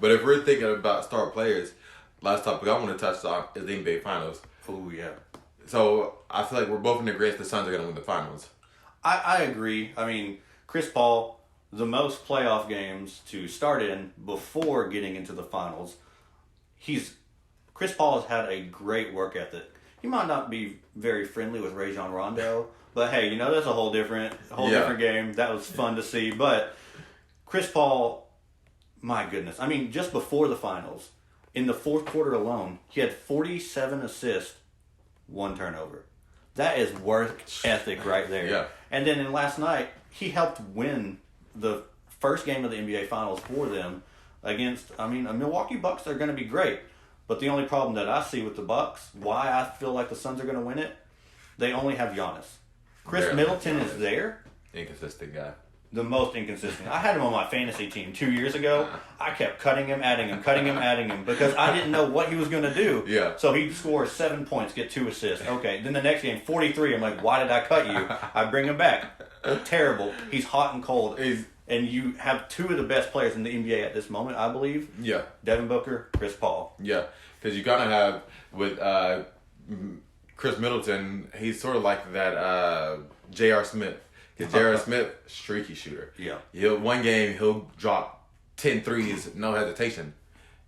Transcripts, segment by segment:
But if we're thinking about star players, last topic I want to touch on is the NBA Finals. Oh, yeah. So I feel like we're both in agreement the Suns are going to win the Finals. I agree. I mean, Chris Paul, the most playoff games to start in before getting into the finals. Chris Paul has had a great work ethic. He might not be very friendly with Rajon Rondo, but hey, that's a whole different game. That was fun to see. But Chris Paul, my goodness. I mean, just before the finals, in the fourth quarter alone, he had 47 assists, 1 turnover. That is work ethic right there. Yeah. And then in last night, he helped win the first game of the NBA Finals for them against, a Milwaukee Bucks are going to be great. But the only problem that I see with the Bucks, why I feel like the Suns are going to win it, they only have Giannis. Chris Middleton is there. Inconsistent guy. The most inconsistent. I had him on my fantasy team 2 years ago. I kept cutting him, adding him, because I didn't know what he was going to do. Yeah. So he'd score 7 points, get 2 assists. Okay, then the next game, 43. I'm like, why did I cut you? I bring him back. Terrible. He's hot and cold. And you have 2 of the best players in the NBA at this moment, I believe. Yeah. Devin Booker, Chris Paul. Yeah, because you kind of have with Chris Middleton, he's sort of like that J.R. Smith. Because J.R. Smith, streaky shooter. Yeah. One game, he'll drop 10 threes, no hesitation.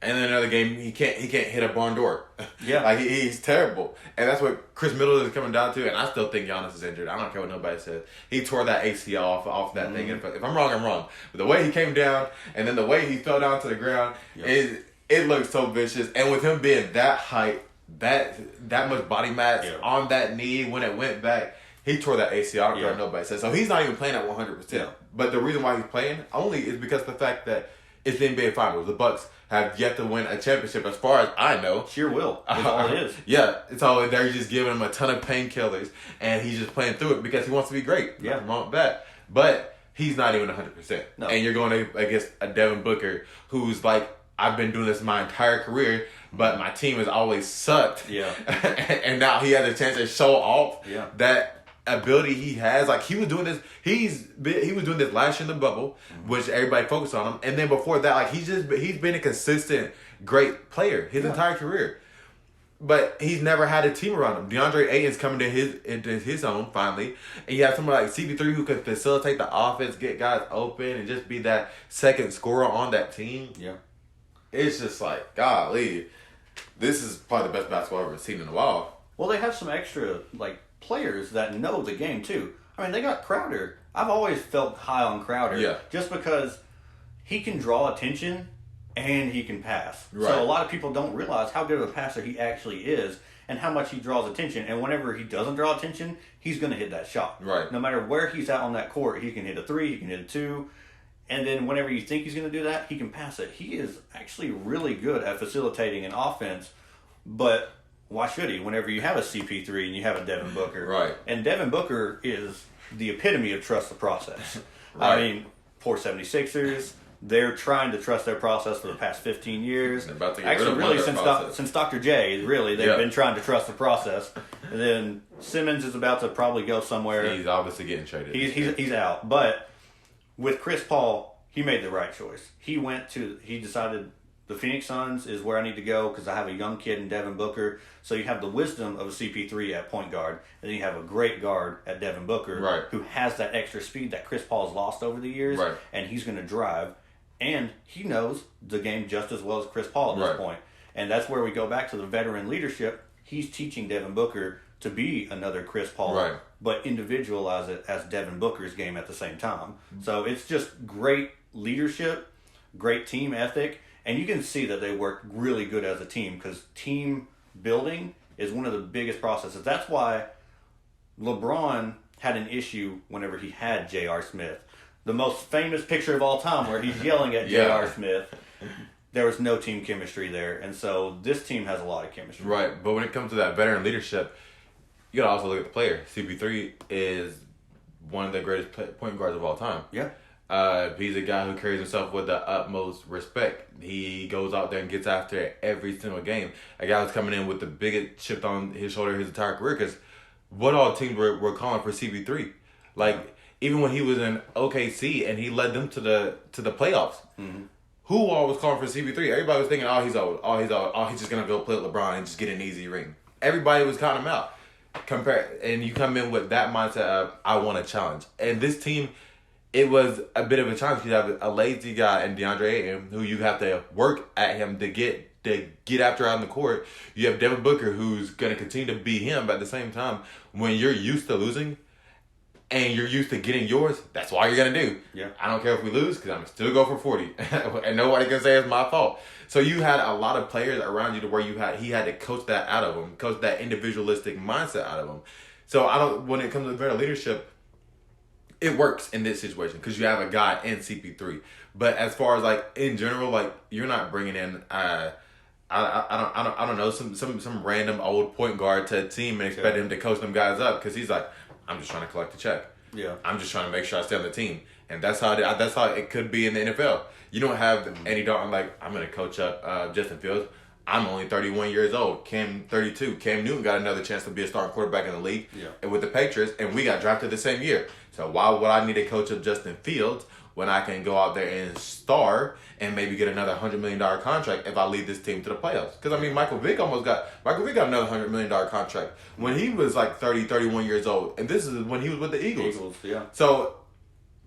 And then another game, he can't hit a barn door. Yeah. Like, he's terrible. And that's what Chris Middleton is coming down to. And I still think Giannis is injured. I don't care what nobody says. He tore that ACL off that thing. If I'm wrong, I'm wrong. But the way he came down, and then the way he fell down to the ground, it looks so vicious. And with him being that height, that much body mass on that knee when it went back, he tore that ACL. I don't care what nobody says. So he's not even playing at 100%. Yeah. But the reason why he's playing only is because of the fact that it's the NBA Finals. The Bucks have yet to win a championship, as far as I know. Sheer will is all it is. Yeah, so they're just giving him a ton of painkillers, and he's just playing through it because he wants to be great. Yeah, nothing wrong with that. But he's not even 100%. No. And you're going against a Devin Booker who's like, I've been doing this my entire career, but my team has always sucked. Yeah. And now he has a chance to show off that ability he has. Like, he was doing this. He was doing this last year in the bubble, which everybody focused on him. And then before that, like, he's been a consistent great player his entire career. But he's never had a team around him. DeAndre Ayton's coming into his own finally, and you have someone like CP3 who can facilitate the offense, get guys open, and just be that second scorer on that team. Yeah, it's just like, golly, this is probably the best basketball I've ever seen in a while. Well, they have some extra players that know the game too. I mean, they got Crowder. I've always felt high on Crowder, just because he can draw attention and he can pass. Right. So a lot of people don't realize how good of a passer he actually is and how much he draws attention. And whenever he doesn't draw attention, he's going to hit that shot. Right. No matter where he's at on that court, he can hit a 3, he can hit a 2. And then whenever you think he's going to do that, he can pass it. He is actually really good at facilitating an offense, but why should he? Whenever you have a CP3 and you have a Devin Booker. Right. And Devin Booker is the epitome of trust the process. Right. I mean, poor 76ers, they're trying to trust their process for the past 15 years. They're about to get Actually, rid of really, since Dr. J, really, they've been trying to trust the process. And then Simmons is about to probably go somewhere. He's obviously getting traded. He's out. But with Chris Paul, he made the right choice. He decided the Phoenix Suns is where I need to go because I have a young kid in Devin Booker. So you have the wisdom of a CP3 at point guard, and then you have a great guard at Devin Booker who has that extra speed that Chris Paul's lost over the years, and he's going to drive. And he knows the game just as well as Chris Paul at this point. And that's where we go back to the veteran leadership. He's teaching Devin Booker to be another Chris Paul, but individualize it as Devin Booker's game at the same time. So it's just great leadership, great team ethic, and you can see that they work really good as a team because team building is one of the biggest processes. That's why LeBron had an issue whenever he had J.R. Smith. The most famous picture of all time where he's yelling at J.R. Smith. There was no team chemistry there. And so this team has a lot of chemistry. Right. But when it comes to that veteran leadership, you got to also look at the player. CP3 is one of the greatest point guards of all time. Yeah. He's a guy who carries himself with the utmost respect. He goes out there and gets after it every single game. A guy who's coming in with the biggest chip on his shoulder his entire career. Because what all teams were calling for CP3? Like, even when he was in OKC and he led them to the playoffs. Mm-hmm. who all was calling for CP3? Everybody was thinking, oh, he's old. Oh, he's old. Oh, he's just going to go play with LeBron and just get an easy ring. Everybody was counting him out. And you come in with that mindset of, I want a challenge. And this team, it was a bit of a challenge. You have a lazy guy in DeAndre Ayton who you have to work at him to get after out in the court. You have Devin Booker who's going to continue to be him, but at the same time, when you're used to losing and you're used to getting yours, that's all you're going to do. Yeah. I don't care if we lose because I'm going to still go for 40. And nobody can say it's my fault. So you had a lot of players around you to where he had to coach that out of them, coach that individualistic mindset out of them. So when it comes to better leadership, it works in this situation because you have a guy in CP3. But as far as like in general, like you're not bringing in I don't know some random old point guard to a team and expect him to coach them guys up because he's like, I'm just trying to collect the check. Yeah, I'm just trying to make sure I stay on the team, and that's how it could be in the NFL. You don't have Andy Dalton like, I'm going to coach up Justin Fields. I'm only 31 years old. Cam 32. Cam Newton got another chance to be a starting quarterback in the league and with the Patriots, and we got drafted the same year. So why would I need to coach up Justin Fields when I can go out there and star and maybe get another $100 million contract if I lead this team to the playoffs? Because, I mean, Michael Vick got another $100 million contract when he was like 30, 31 years old. And this is when he was with the Eagles. Yeah. So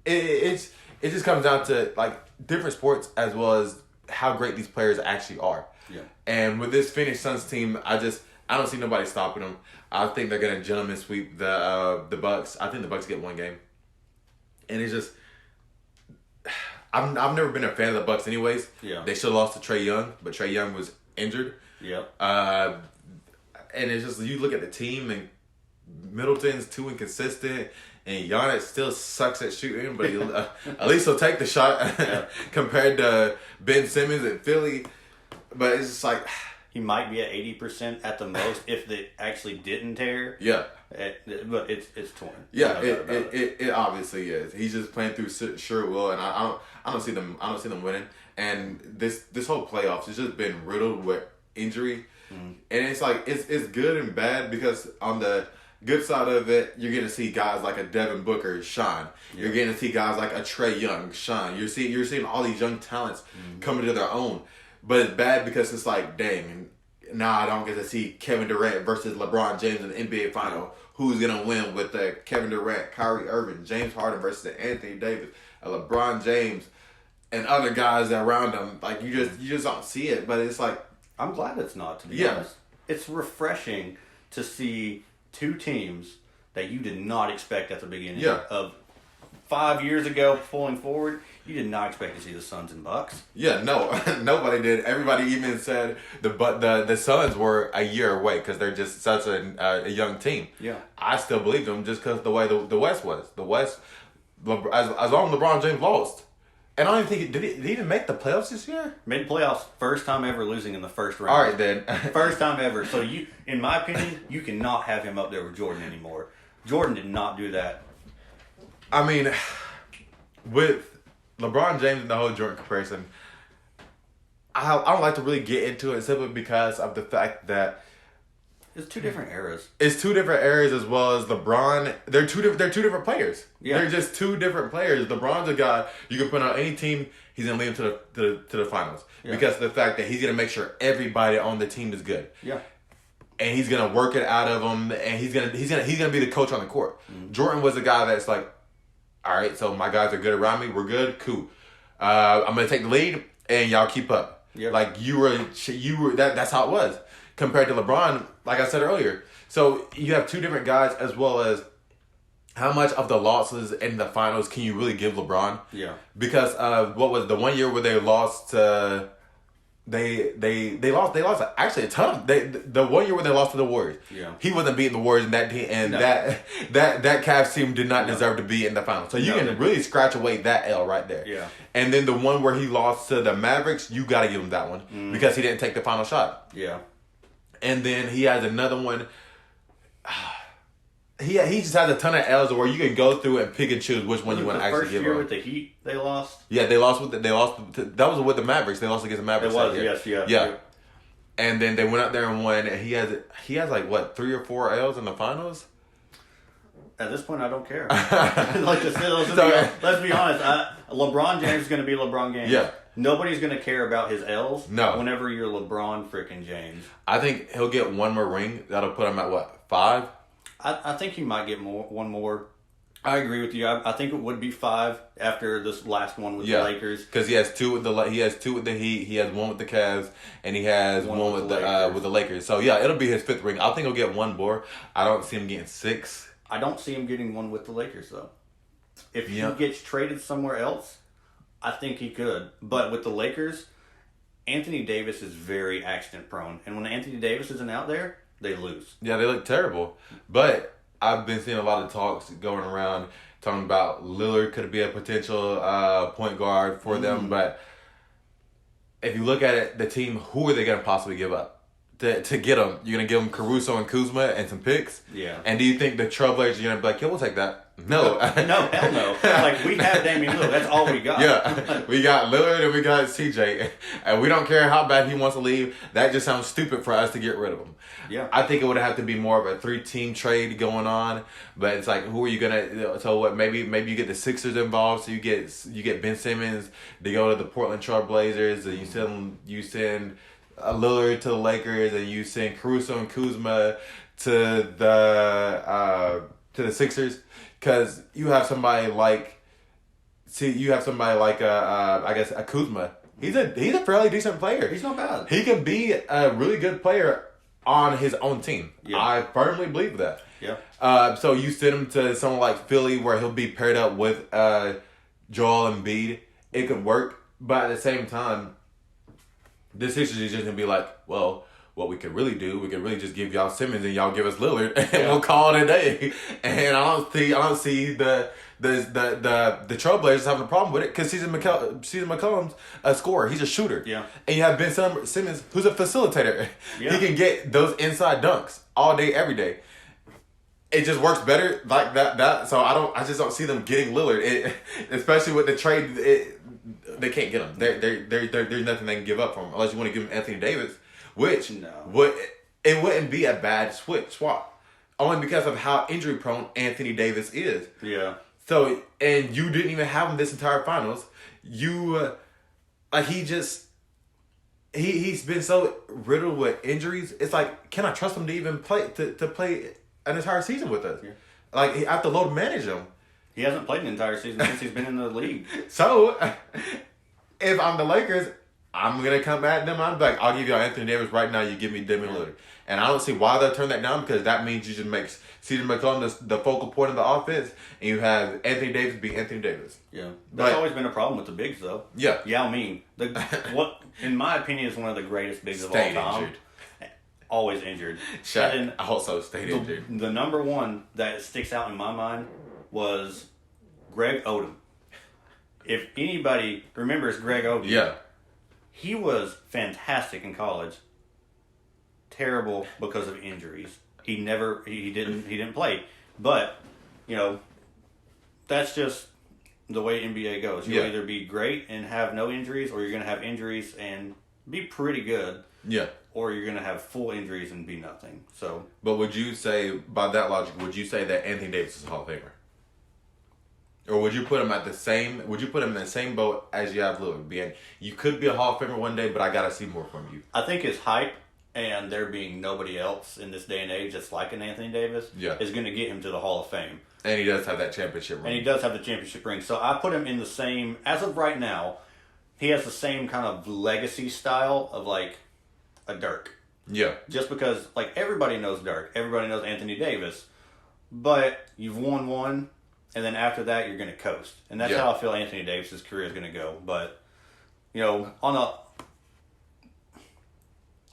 it just comes down to, like, different sports as well as how great these players actually are. Yeah. And with this Phoenix Suns team, I don't see nobody stopping them. I think they're going to gentleman sweep the Bucks. I think the Bucks get one game. And it's just... I've never been a fan of the Bucks anyways. Yeah. They should have lost to Trae Young, but Trae Young was injured. Yep. And it's just, you look at the team and Middleton's too inconsistent and Giannis still sucks at shooting, but at least he'll take the shot compared to Ben Simmons at Philly. But it's just like... He might be at 80% at the most if they actually didn't tear. Yeah. But it's torn. Yeah, it obviously is. He's just playing through sure will, and I don't see them winning. And this whole playoffs has just been riddled with injury, and it's like it's good and bad because on the good side of it, you're getting to see guys like a Devin Booker shine. Yeah. You're getting to see guys like a Trae Young shine. You're seeing all these young talents coming to their own. But it's bad because it's like, dang, now I don't get to see Kevin Durant versus LeBron James in the NBA Final. Who's going to win with the Kevin Durant, Kyrie Irving, James Harden versus Anthony Davis, LeBron James, and other guys around them. Like, you just don't see it. But it's like... I'm glad it's not, to be honest. It's refreshing to see two teams that you did not expect at the beginning of 5 years ago pulling forward. You did not expect to see the Suns and Bucks. Yeah, no, nobody did. Everybody even said the Suns were a year away because they're just such a young team. Yeah, I still believe them just because the way the West was. The West, as long as LeBron James lost, and I don't even think did he even make the playoffs this year? Made the playoffs, first time ever losing in the first round. All right then, first time ever. So in my opinion, you cannot have him up there with Jordan anymore. Jordan did not do that. I mean, with LeBron James and the whole Jordan comparison, I don't like to really get into it simply because of the fact that it's two different eras. It's two different eras as well as LeBron. They're two different players. Yeah. They're just two different players. LeBron's a guy you can put on any team. He's gonna lead them to the finals because of the fact that he's gonna make sure everybody on the team is good. Yeah. And he's gonna work it out of them, and he's gonna be the coach on the court. Mm-hmm. Jordan was a guy that's like, all right, so my guys are good around me. We're good, cool. I'm gonna take the lead, and y'all keep up. Yep. Like you were. That's how it was compared to LeBron. Like I said earlier, so you have two different guys as well as how much of the losses in the finals can you really give LeBron? Yeah. Because what was the 1 year where they lost to. They lost actually a ton. The 1 year where they lost to the Warriors. Yeah. He wasn't beating the Warriors in that team, and that Cavs team did not deserve to be in the finals. So you can really scratch away that L right there. Yeah. And then the one where he lost to the Mavericks, you got to give him that one because he didn't take the final shot. Yeah. And then he has another one. He just has a ton of L's where you can go through and pick and choose which one you want to actually give him. The first year with the Heat, they lost? Yeah, they lost that was with the Mavericks. They lost against the Mavericks. It was, yes. Yeah. And then they went out there and won. And he has like, what, 3 or 4 L's in the finals? At this point, I don't care. Like I said, let's be honest. LeBron James is going to be LeBron James. Yeah. Nobody's going to care about his L's. No. Whenever you're LeBron freaking James. I think he'll get one more ring. That'll put him at what, 5? I think he might get one more. I agree with you. I think it would be 5 after this last one with the Lakers. Because he has 2 with the Heat. He has 1 with the Cavs, and he has one with the Lakers. So yeah, it'll be his 5th ring. I think he'll get 1 more. I don't see him getting 6. I don't see him getting 1 with the Lakers though. If he gets traded somewhere else, I think he could. But with the Lakers, Anthony Davis is very accident prone, and when Anthony Davis isn't out there, they lose. Yeah, they look terrible. But I've been seeing a lot of talks going around talking about Lillard could be a potential point guard for them. But if you look at it, the team, who are they going to possibly give up to get them? You're going to give them Caruso and Kuzma and some picks? Yeah. And do you think the Trailblazers are going to be like, yeah, we'll take that? No. No, hell no. Like, we have Damian Lillard. That's all we got. Yeah. We got Lillard and we got CJ. And we don't care how bad he wants to leave. That just sounds stupid for us to get rid of him. Yeah. I think it would have to be more of a 3-team trade going on. But it's like, who are you gonna? So what? Maybe you get the Sixers involved. So you get Ben Simmons to go to the Portland Trail Blazers, and you send Lillard to the Lakers, and you send Caruso and Kuzma to the Sixers, because you have somebody like I guess a Kuzma. He's a fairly decent player. He's not bad. He can be a really good player on his own team. Yeah. I firmly believe that. Yeah. So you send him to someone like Philly where he'll be paired up with Joel Embiid. It could work, but at the same time, the Sixers is just gonna be like, well, what we could really do, we could really just give y'all Simmons and y'all give us Lillard, and we'll call it a day. And I don't see the Trailblazers having a problem with it, because CJ McCollum's a scorer. He's a shooter. Yeah. And you have Ben Simmons, who's a facilitator. Yeah. He can get those inside dunks all day, every day. It just works better like that. So I just don't see them getting Lillard. Especially with the trade, they can't get him. There's nothing they can give up for him unless you want to give him Anthony Davis, which it wouldn't be a bad swap, only because of how injury prone Anthony Davis is. Yeah. So, and you didn't even have him this entire finals. He's been so riddled with injuries. It's like, can I trust him to even play to play an entire season with us? Yeah. Like, I have to load manage him. He hasn't played an entire season since he's been in the league. So, if I'm the Lakers, I'm gonna come at them. I'm like, I'll give y'all Anthony Davis right now. You give me Damian Lillard, and I don't see why they'll turn that down, because that means you just make CJ McCollum the focal point of the offense, and you have Anthony Davis be Anthony Davis. Yeah, that's always been a problem with the bigs, though. Yeah, Yao Ming, what in my opinion is one of the greatest bigs of all time. Injured. Always injured. And also stayed injured. The number one that sticks out in my mind was Greg Oden. If anybody remembers Greg Oden, yeah, he was fantastic in college. Terrible because of injuries. He didn't play. But, that's just the way NBA goes. You'll either be great and have no injuries, or you're going to have injuries and be pretty good. Yeah. Or you're going to have full injuries and be nothing. So. But would you say, by that logic, that Anthony Davis is a Hall of Famer? Or would you put him in the same boat as you have Lillard? You could be a Hall of Famer one day, but I got to see more from you. I think his hype and there being nobody else in this day and age that's like an Anthony Davis is going to get him to the Hall of Fame. And he does have that championship ring. So I put him in the same, as of right now, he has the same kind of legacy style of like a Dirk. Yeah. Just because like everybody knows Dirk, everybody knows Anthony Davis, but you've won one, and then after that you're going to coast. And that's how I feel Anthony Davis's career is going to go. But,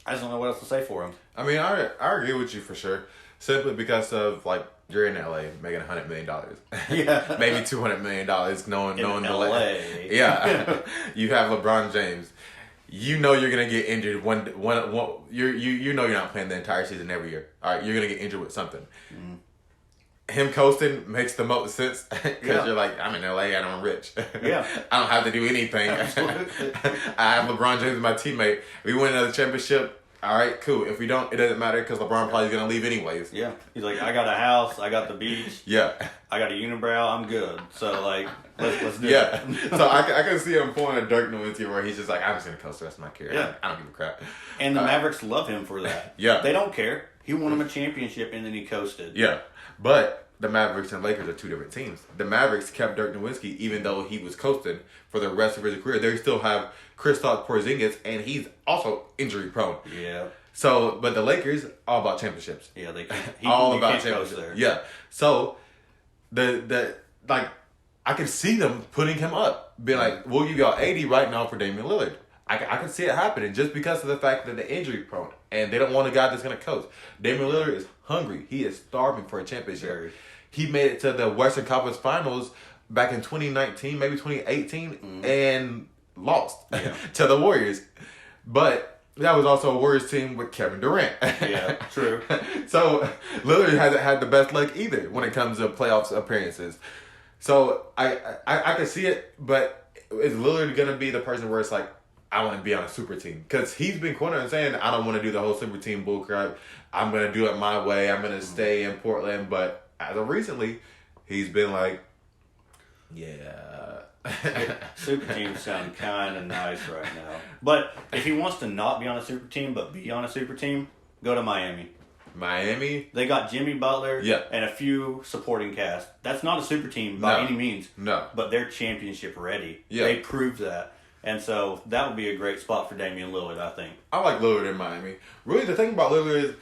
I just don't know what else to say for him. I mean, I agree with you for sure. Simply because of, like, you're in LA making $100 million. Yeah. Maybe $200 million knowing LA. Yeah. You have LeBron James. You know you're going to get injured you know you're not playing the entire season every year. All right, you're going to get injured with something. Mm. Him coasting makes the most sense, because you're like, I'm in LA and I'm rich. Yeah. I don't have to do anything. I have LeBron James, my teammate. We win another championship. all right, cool. If we don't, it doesn't matter because LeBron probably is gonna leave anyways. Yeah, he's like, I got a house, I got the beach, Yeah. I got a unibrow, I'm good. So like, let's do Yeah. it. So I can see him pulling a Dirk Nowitzki where he's just like, I'm just gonna coach the rest of my career. Yeah. I don't give a crap. And the Mavericks love him for that. Yeah. They don't care. He won them a championship and then he coasted. Yeah, but the Mavericks and Lakers are two different teams. The Mavericks kept Dirk Nowitzki even though he was coasting for the rest of his career. They still have Kristaps Porzingis, and he's also injury prone. Yeah. So, but the Lakers all about championships. Yeah, they can't. All you about can't coast championships. there. Yeah. So the like I can see them putting him up, being like, "We'll give y'all 80 right now for Damian Lillard." I can see it happening just because of the fact that they're injury prone and they don't want a guy that's gonna coach. Damian Lillard is hungry. He is starving for a championship. Very. He made it to the Western Conference Finals back in 2019, maybe 2018, and lost to the Warriors. But that was also a Warriors team with Kevin Durant. Yeah, true. So Lillard hasn't had the best luck either when it comes to playoffs appearances. So I can see it, but is Lillard gonna be the person where it's like, I want to be on a super team? Because he's been quoted and saying, I don't want to do the whole super team bullcrap. I'm gonna do it my way. I'm gonna stay in Portland. But as of recently, he's been like, yeah. Super teams sound kind of nice right now. But if he wants to not be on a super team but be on a super team, go to Miami. Miami? They got Jimmy Butler Yeah. and a few supporting cast. That's not a super team by any means. No. But they're championship ready. Yeah. They proved that. And so that would be a great spot for Damian Lillard, I think. I like Lillard in Miami. Really, the thing about Lillard is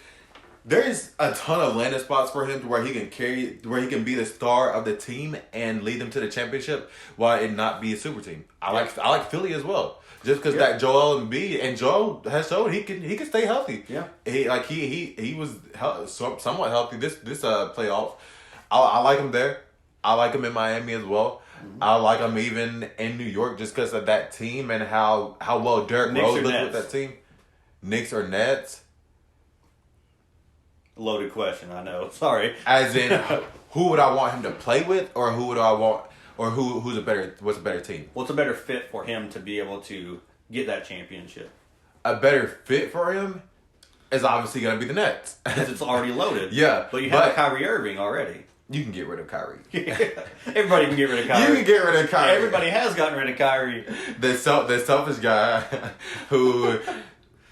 there's a ton of landing spots for him to where he can be the star of the team and lead them to the championship while it not be a super team. I like Philly as well. Just because that Joel Embiid and Joel has shown he can stay healthy. Yeah, he was somewhat healthy this playoff. I like him there. I like him in Miami as well. Mm-hmm. I like him even in New York just because of that team and how well Derrick Rose looks with that team. Knicks or Nets? Loaded question, I know. Sorry. As in, who would I want him to play with, or who would I want, or what's a better team? What's a better fit for him to be able to get that championship? A better fit for him is obviously going to be the Nets. Because it's already loaded. Yeah. But you have Kyrie Irving already. You can get rid of Kyrie. Everybody can get rid of Kyrie. You can get rid of Kyrie. Everybody has gotten rid of Kyrie. The selfish guy who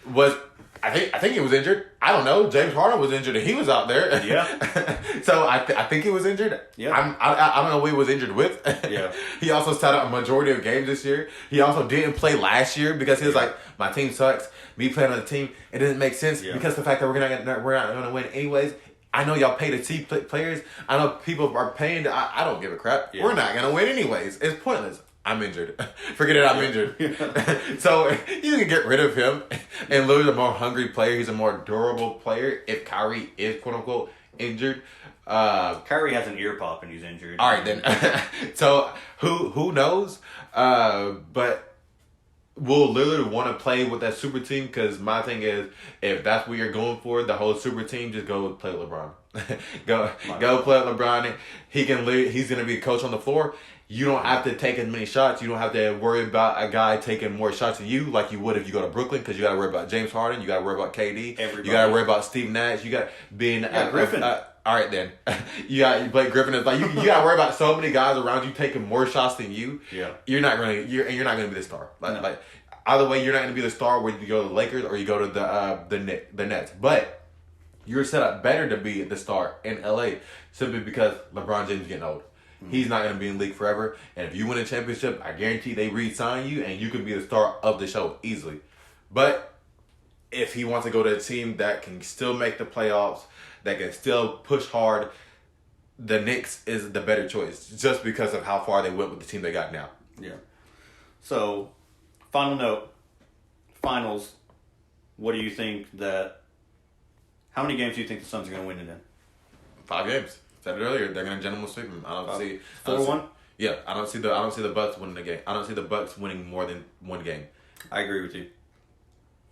was, I think he was injured. I don't know. James Harden was injured and he was out there. Yeah. So I think he was injured. Yeah. I don't know who he was injured with. Yeah. He also sat out a majority of games this year. He also didn't play last year because he was like, my team sucks. Me playing on the team, it doesn't make sense because the fact that we're not going to win anyways. I know y'all pay to see players. I know people are paying. I don't give a crap. Yeah. We're not going to win anyways. It's pointless. I'm injured. Forget it, I'm injured. So you can get rid of him and lose a more hungry player. He's a more durable player if Kyrie is quote unquote injured. Kyrie has an ear pop and he's injured. All right then. So who knows? But will Lillard want to play with that super team? Because my thing is, if that's what you're going for, the whole super team, just go play with LeBron. go play with LeBron. He's gonna be a coach on the floor. You don't have to take as many shots. You don't have to worry about a guy taking more shots than you like you would if you go to Brooklyn, because you got to worry about James Harden. You got to worry about KD. Everybody. You got to worry about Steve Nash. You got being Griffin. All right then. You got Blake Griffin. Is like you got to worry about so many guys around you taking more shots than you. Yeah. You're not gonna be the star. Like either way, you're not gonna be the star whether you go to the Lakers or you go to the Nets. But you're set up better to be the star in LA simply because LeBron James is getting old. He's not going to be in the league forever. And if you win a championship, I guarantee they re-sign you and you can be the star of the show easily. But if he wants to go to a team that can still make the playoffs, that can still push hard, the Knicks is the better choice just because of how far they went with the team they got now. Yeah. So, final note. Finals. What do you think how many games do you think the Suns are going to win it in? 5 games. Said it earlier, they're gonna gentleman sweep them. I don't see 4-1. Yeah, I don't see the Bucks winning the game. I don't see the Bucks winning more than one game. I agree with you.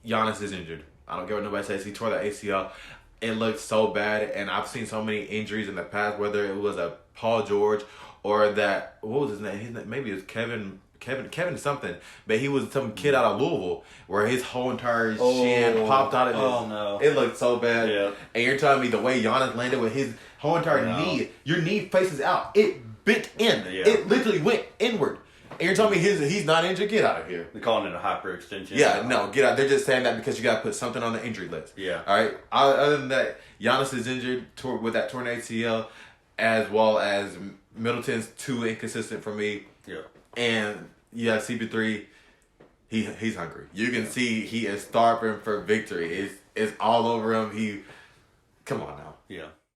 Giannis is injured. I don't care what nobody says. He tore the ACL. It looked so bad, and I've seen so many injuries in the past. Whether it was a Paul George or that what was his name? Maybe it was Kevin Kevin something, but he was some kid out of Louisville where his whole entire shin popped out of his. Oh no! It looked so bad. Yeah. And you're telling me the way Giannis landed with his whole entire knee, your knee faces out. It bent in. Yeah. It literally went inward. And you're telling me he's not injured? Get out of here. They're calling it a hyperextension. Yeah, no, get out. They're just saying that because you got to put something on the injury list. Yeah. All right. Other than that, Giannis is injured with that torn ACL, as well as Middleton's too inconsistent for me. Yeah. And you have CP3. He's hungry. You can see he is starving for victory. It's all over him. Come on now. Yeah.